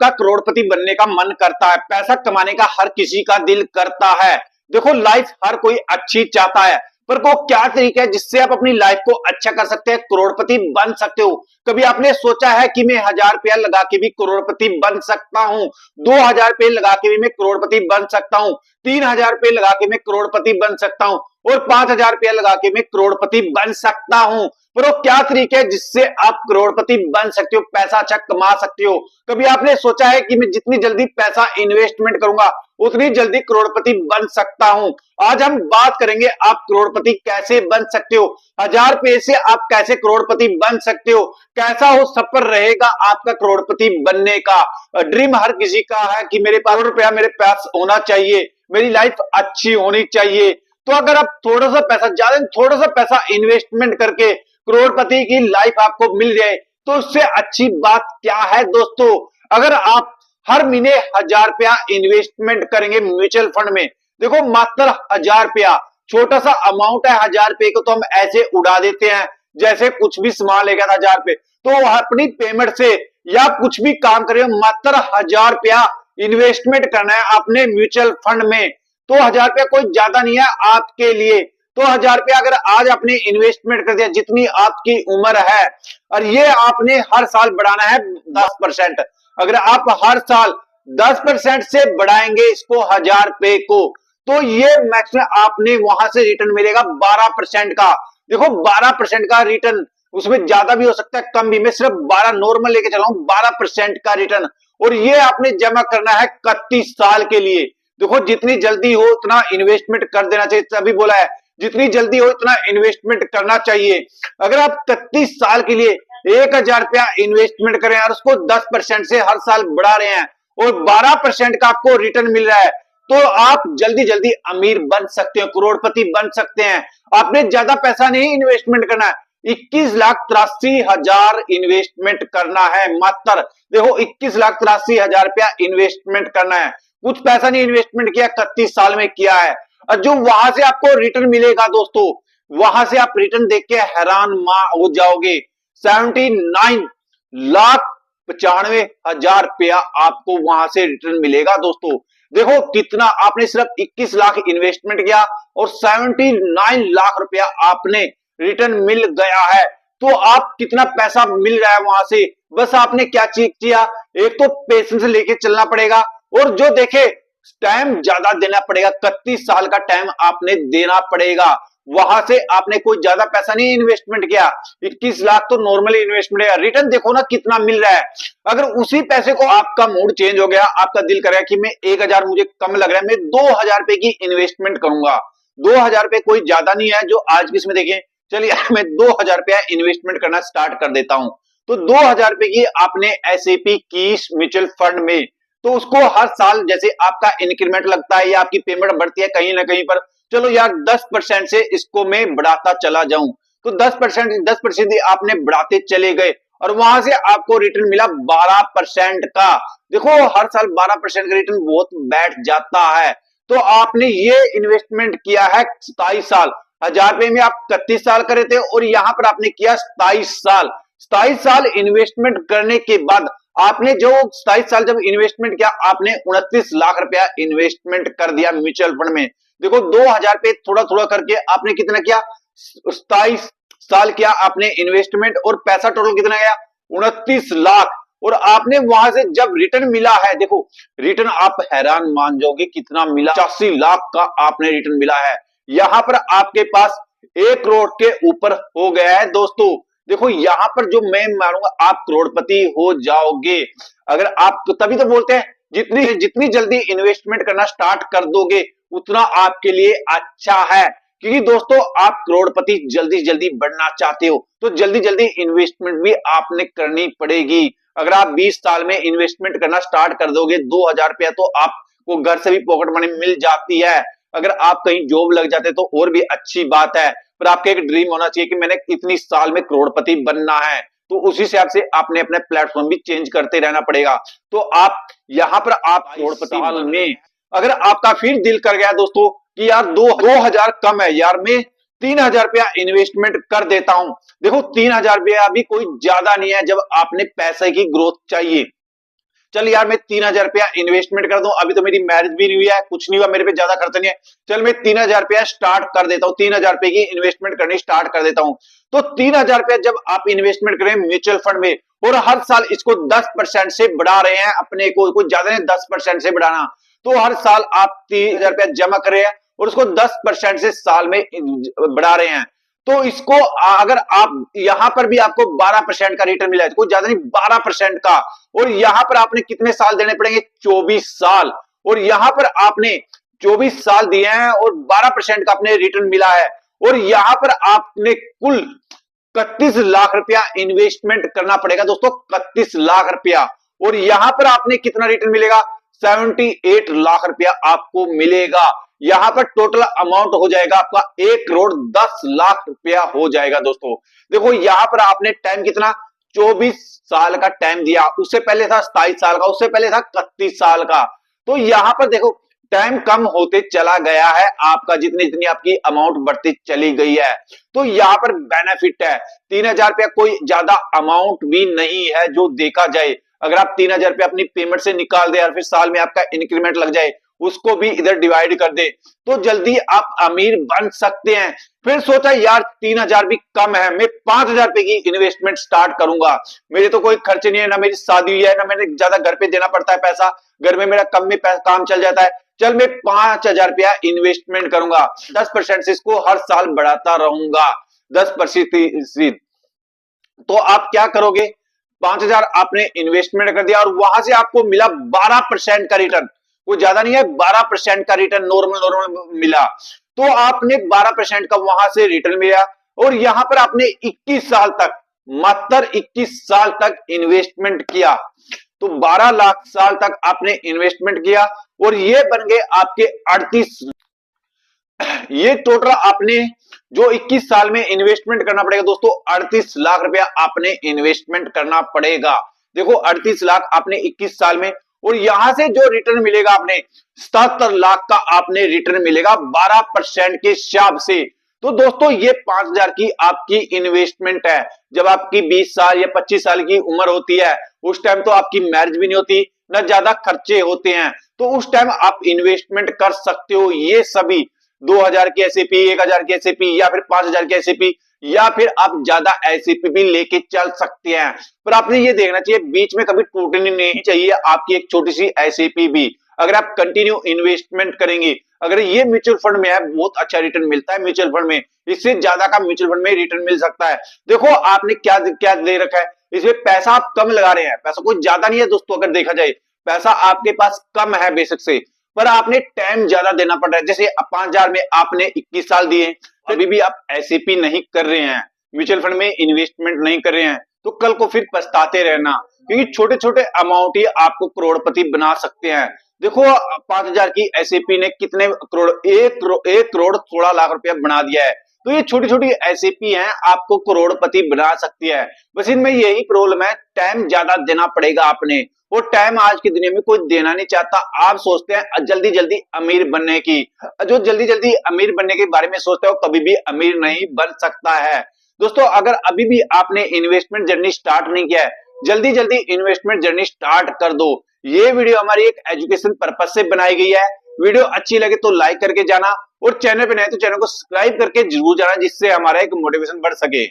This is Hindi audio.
आपका करोड़पति बनने का मन करता है, पैसा कमाने का हर किसी का दिल करता है। देखो लाइफ हर कोई अच्छी चाहता है, पर वो क्या तरीका है जिससे आप अपनी लाइफ को अच्छा कर सकते हैं, करोड़पति बन सकते हो। कभी आपने सोचा है कि मैं 1,000 रुपया लगा के भी करोड़पति बन सकता हूं, 2,000 रुपये लगा के भी मैं करोड़पति बन सकता हूं, 3,000 रुपये लगा के मैं करोड़पति बन सकता हूं और 5,000 रुपया लगा के मैं करोड़पति बन सकता हूं। पर वो क्या तरीके है जिससे आप करोड़पति बन सकते हो, पैसा अच्छा कमा सकते हो। कभी आपने सोचा है कि मैं जितनी जल्दी पैसा इन्वेस्टमेंट करूंगा उतनी जल्दी करोड़पति बन सकता हूं। आज हम बात करेंगे आप करोड़पति कैसे बन सकते हो, 1,000 रुपये से आप कैसे करोड़पति बन सकते हो, कैसा हो सफर रहेगा आपका करोड़पति बनने का। ड्रीम हर किसी का है कि मेरे पास रुपया मेरे पास होना चाहिए, मेरी लाइफ अच्छी होनी चाहिए। तो अगर आप थोड़ा सा पैसा, ज्यादा थोड़ा सा पैसा इन्वेस्टमेंट करके करोड़पति की लाइफ आपको मिल जाए तो उससे अच्छी बात क्या है दोस्तों। अगर आप हर महीने 1,000 रुपया इन्वेस्टमेंट करेंगे म्यूचुअल फंड में, देखो मात्र 1,000 रुपया छोटा सा अमाउंट है। 1,000 रुपये को तो हम ऐसे उड़ा देते हैं जैसे कुछ भी सामान लेगा था 1,000 रुपये। तो अपनी पेमेंट से या कुछ भी काम करे, मात्र 1,000 रुपया इन्वेस्टमेंट करना है अपने म्यूचुअल फंड में। तो 1,000 रुपया कोई ज्यादा नहीं है आपके लिए। तो 1,000 रुपया अगर आज आपने इन्वेस्टमेंट कर दिया जितनी आपकी उम्र है, और ये आपने हर साल बढ़ाना है 10%। अगर आप हर साल 10% से बढ़ाएंगे इसको 1,000 रुपये को, तो ये मैक्सिमम आपने वहां से रिटर्न मिलेगा 12% का। देखो 12% का रिटर्न, उसमें ज्यादा भी हो सकता है कम भी, मैं सिर्फ 12 नॉर्मल लेके चला हूं, 12% का रिटर्न। और ये आपने जमा करना है 31 साल के लिए। देखो जितनी जल्दी हो उतना इन्वेस्टमेंट कर देना चाहिए, तभी बोला है जितनी जल्दी हो इतना इन्वेस्टमेंट करना चाहिए। अगर आप 31 साल के लिए 1,000 रुपया इन्वेस्टमेंट करें और उसको 10% से हर साल बढ़ा रहे हैं और 12% का आपको रिटर्न मिल रहा है, तो आप जल्दी जल्दी अमीर बन सकते हो, करोड़पति बन सकते हैं। आपने ज्यादा पैसा नहीं इन्वेस्टमेंट करना है, 21,83,000 इन्वेस्टमेंट करना है मात्र। देखो 21,83,000 रुपया इन्वेस्टमेंट करना है, कुछ पैसा नहीं इन्वेस्टमेंट किया, 31 साल में किया है। और जो वहां से आपको रिटर्न मिलेगा दोस्तों, वहां से आप रिटर्न देख के हैरान हो जाओगे। 79,95,000 रुपया आपको वहां से रिटर्न मिलेगा दोस्तों। देखो कितना आपने सिर्फ 21 लाख इन्वेस्टमेंट किया और 79 लाख रुपया आपने रिटर्न मिल गया है। तो आप कितना पैसा मिल रहा है वहां से, बस आपने क्या चीज किया, एक तो पेशेंस लेके चलना पड़ेगा और जो देखे टाइम ज्यादा देना पड़ेगा, 31 साल का टाइम आपने देना पड़ेगा। वहां से आपने कोई ज्यादा पैसा नहीं इन्वेस्टमेंट किया, 21 लाख तो नॉर्मली इन्वेस्टमेंट है। रिटर्न देखो ना कितना मिल रहा है। अगर उसी पैसे को आपका मूड चेंज हो गया, आपका दिल करेगा कि मैं 1,000 मुझे कम लग रहा है, मैं 2,000 रुपए की इन्वेस्टमेंट करूंगा। 2,000 रुपए कोई ज्यादा नहीं है जो आज की इसमें देखें, चलिए मैं 2,000 रुपया इन्वेस्टमेंट करना स्टार्ट कर देता हूं। तो 2,000 रुपए की आपने एसआईपी की म्यूचुअल फंड में, तो उसको हर साल जैसे आपका इंक्रीमेंट लगता है या आपकी पेमेंट बढ़ती है कहीं ना कहीं पर, चलो यार 10% से इसको मैं बढ़ाता चला जाऊं, तो 10% आपने बढ़ाते चले गए और वहां से आपको रिटर्न मिला 12% का। देखो हर साल 12% का रिटर्न बहुत बैठ जाता है। तो आपने ये इन्वेस्टमेंट किया है 27 साल, 1,000 रुपए में आप 31 साल करे थे और यहां पर आपने किया 27 साल। 27 साल इन्वेस्टमेंट करने के बाद आपने जो 27 साल जब इन्वेस्टमेंट किया, आपने 29 लाख रुपया इन्वेस्टमेंट कर दिया म्यूचुअल फंड में। देखो 2,000 रुपए थोड़ा थोड़ा करके आपने कितना किया, 27 साल किया आपने इन्वेस्टमेंट और पैसा टोटल कितना गया, 29 लाख। और आपने वहां से जब रिटर्न मिला है, देखो रिटर्न आप हैरान मान जाओगे कितना मिला, 85 लाख का आपने रिटर्न मिला है। यहां पर आपके पास 1 करोड़ के ऊपर हो गया है दोस्तों। देखो यहां पर जो मैं मानूंगा आप करोड़पति हो जाओगे। अगर आप, तभी तो बोलते हैं जितनी जितनी जल्दी इन्वेस्टमेंट करना स्टार्ट कर दोगे उतना आपके लिए अच्छा है। क्योंकि दोस्तों आप करोड़पति जल्दी जल्दी बढ़ना चाहते हो तो जल्दी जल्दी इन्वेस्टमेंट भी आपने करनी पड़ेगी। अगर आप 20 साल में इन्वेस्टमेंट करना स्टार्ट कर दोगे, 2,000 रुपया तो आपको घर से भी पॉकेट मनी मिल जाती है। अगर आप कहीं जॉब लग जाते तो और भी अच्छी बात है, पर आपका एक ड्रीम होना चाहिए कि मैंने इतनी साल में करोड़पति बनना है। तो उसी हिसाब से आपने अपने प्लेटफॉर्म भी चेंज करते रहना पड़ेगा। तो आप यहां पर आप करोड़पति में, अगर आपका फिर दिल कर गया दोस्तों कि यार 2,000 कम है यार, मैं 3,000 रुपया इन्वेस्टमेंट कर देता हूं। देखो 3,000 रुपया भी कोई ज्यादा नहीं है जब आपने पैसे की ग्रोथ चाहिए। चल यार मैं 3,000 रुपया इन्वेस्टमेंट कर दूं, अभी तो मेरी मैरिज भी नहीं हुई है, कुछ नहीं हुआ, मेरे पे ज्यादा खर्चा नहीं है, चल मैं 3,000 रुपया स्टार्ट कर देता हूं, 3,000 रुपए की इन्वेस्टमेंट करनी स्टार्ट कर देता हूं। तो 3,000 रुपया जब आप इन्वेस्टमेंट करें म्यूचुअल फंड में और हर साल इसको 10% से बढ़ा रहे हैं, अपने को कुछ ज्यादा नहीं 10% से बढ़ाना, तो हर साल आप 3,000 रुपया जमा कर रहे हैं और उसको 10% से साल में बढ़ा रहे हैं, तो इसको अगर आप यहां पर भी आपको 12% का रिटर्न मिला है, कोई ज्यादा नहीं 12% का, और यहां पर आपने कितने साल देने पड़ेंगे, 24 साल, और यहां पर आपने 24 साल दिए हैं और 12% का आपने रिटर्न मिला है, और यहां पर आपने कुल 31 लाख रुपया इन्वेस्टमेंट करना पड़ेगा दोस्तों, 31 लाख रुपया, और यहां पर आपने कितना रिटर्न मिलेगा, 78 लाख रुपया आपको मिलेगा। यहां पर टोटल अमाउंट हो जाएगा आपका 1,10,00,000 रुपया हो जाएगा दोस्तों। देखो यहां पर आपने टाइम कितना, 24 साल का टाइम दिया, उससे पहले था 27 साल का, उससे पहले था 31 साल का, तो यहां पर देखो टाइम कम होते चला गया है आपका, जितनी जितनी आपकी अमाउंट बढ़ती चली गई है, तो यहां पर बेनिफिट है। 3,000 रुपया कोई ज्यादा अमाउंट भी नहीं है जो देखा जाए, अगर आप 3,000 रुपया अपनी पेमेंट से निकाल दे और फिर साल में आपका इंक्रीमेंट लग जाए, उसको भी इधर डिवाइड कर दे, तो जल्दी आप अमीर बन सकते हैं। फिर सोचा यार 3,000 भी कम है, मैं 5,000 रुपए की इन्वेस्टमेंट स्टार्ट करूंगा, मेरे तो कोई खर्च नहीं है, ना मेरी शादी हुई है, ना मैंने ज्यादा घर पे देना पड़ता है पैसा, घर में मेरा कम में काम चल जाता है, चल मैं 5,000 रुपया इन्वेस्टमेंट करूंगा, 10% से इसको हर साल बढ़ाता रहूंगा, 10%। तो आप क्या करोगे, 5,000 आपने इन्वेस्टमेंट कर दिया और वहां से आपको मिला 12% का रिटर्न, कोई ज्यादा नहीं है, 12% का रिटर्न नॉर्मल मिला, तो आपने 12% का वहां से रिटर्न मिला, और यहां पर आपने 21 साल तक, मात्र 21 साल तक इन्वेस्टमेंट किया, तो 12 लाख साल तक आपने इन्वेस्टमेंट किया, और ये बन गए आपके 38, ये टोटल आपने जो 21 साल में इन्वेस्टमेंट करना पड़ेगा दोस्तों, 38 लाख रुपया आपने इन्वेस्टमेंट करना पड़ेगा। देखो 38 लाख आपने 21 साल में, और यहां से जो रिटर्न मिलेगा आपने 77 लाख का आपने रिटर्न मिलेगा 12% के हिसाब से। तो दोस्तों ये 5,000 की आपकी इन्वेस्टमेंट है। जब आपकी 20 साल या 25 साल की उम्र होती है, उस टाइम तो आपकी मैरिज भी नहीं होती, ना ज्यादा खर्चे होते हैं, तो उस टाइम आप इन्वेस्टमेंट कर सकते हो, ये सभी 2,000 की एसएपी, 1,000 की एसएपी, या फिर 5,000 की एसएपी, या फिर आप ज्यादा एसएपी भी लेके चल सकते हैं। पर आपने ये देखना चाहिए बीच में कभी टूटनी नहीं चाहिए आपकी एक छोटी सी एसएपी भी, अगर आप कंटिन्यू इन्वेस्टमेंट करेंगे। अगर ये म्यूचुअल फंड में है, बहुत अच्छा रिटर्न मिलता है म्यूचुअल फंड में, इससे ज्यादा का म्यूचुअल फंड में रिटर्न मिल सकता है। देखो आपने क्या क्या दे रखा है, इसमें पैसा आप कम लगा रहे हैं, पैसा कुछ ज्यादा नहीं है दोस्तों, अगर देखा जाए पैसा आपके पास कम है बेसिक से, पर आपने टाइम ज्यादा देना पड़ रहा है। जैसे 5,000 में आपने 21 साल दिए, अभी भी आप एसएपी नहीं कर रहे हैं, म्यूचुअल फंड में इन्वेस्टमेंट नहीं कर रहे हैं, तो कल को फिर पछताते रहना, क्योंकि छोटे छोटे अमाउंट ही आपको करोड़पति बना सकते हैं। देखो 5,000 की एसएपी ने कितने करोड़, 1,16,00,000 रुपया बना दिया है। तो ये छोटी छोटी एसएपी हैं, आपको करोड़पति बना सकती है। बस इनमें यही प्रॉब्लम है, टाइम ज्यादा देना पड़ेगा आपने, वो टाइम आज की दुनिया में कोई देना नहीं चाहता। आप सोचते हैं जल्दी जल्दी अमीर बनने की, जो जल्दी जल्दी अमीर बनने के बारे में सोचते हो कभी भी अमीर नहीं बन सकता है। दोस्तों अगर अभी भी आपने इन्वेस्टमेंट जर्नी स्टार्ट नहीं किया है, जल्दी जल्दी इन्वेस्टमेंट जर्नी स्टार्ट कर दो। ये वीडियो हमारी एक एजुकेशन पर्पज से बनाई गई है। वीडियो अच्छी लगे तो लाइक करके जाना, और चैनल पे नए तो चैनल को सब्सक्राइब करके जरूर जाना, जिससे हमारा एक मोटिवेशन बढ़ सके।